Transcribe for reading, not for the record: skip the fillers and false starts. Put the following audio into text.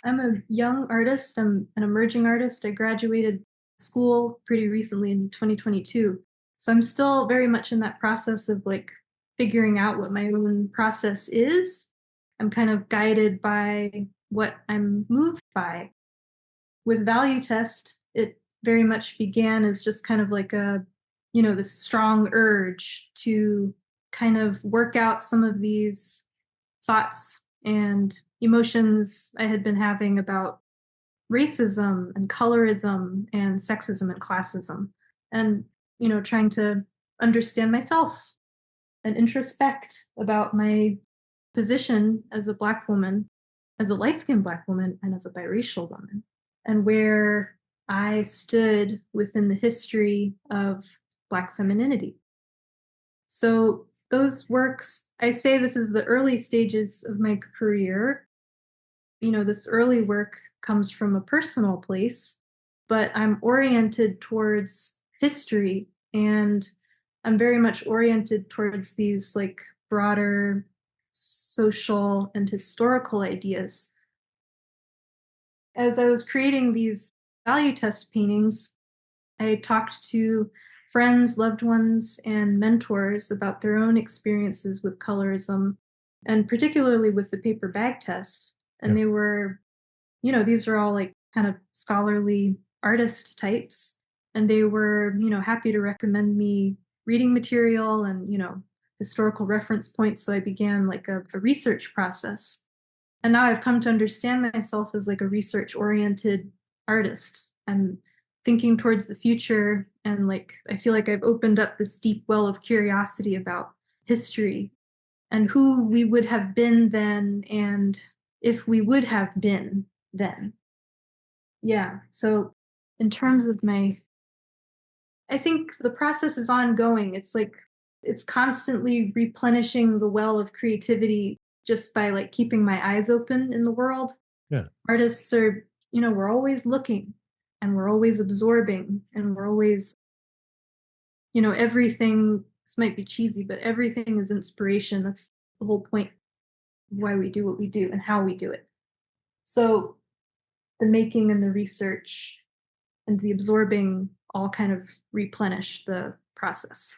I'm a young artist. I'm an emerging artist. I graduated school pretty recently in 2022. So I'm still very much in that process of like figuring out what my own process is. I'm kind of guided by what I'm moved by. With value test, it very much began as just kind of like this strong urge to kind of work out some of these thoughts and emotions I had been having about racism and colorism and sexism and classism. And, trying to understand myself and introspect about my position as a Black woman, as a light skinned Black woman, and as a biracial woman, and where I stood within the history of Black femininity. So, those works, I say this is the early stages of my career. This early work comes from a personal place, but I'm oriented towards history and I'm very much oriented towards these like broader social and historical ideas. As I was creating these value test paintings, I talked to friends, loved ones, and mentors about their own experiences with colorism, and particularly with the paper bag test. And Yeah. they were, these are all like kind of scholarly artist types. And they were, happy to recommend me reading material and, historical reference points. So I began like a research process. And now I've come to understand myself as like a research oriented artist. I'm thinking towards the future and like I feel like I've opened up this deep well of curiosity about history and who we would have been then and if we would have been then. Yeah. So in terms of I think the process is ongoing. It's like it's constantly replenishing the well of creativity just by like keeping my eyes open in the world. Yeah. Artists are, we're always looking and we're always absorbing and we're always, everything, this might be cheesy, but everything is inspiration. That's the whole point of why we do what we do and how we do it. So the making and the research and the absorbing all kind of replenish the process.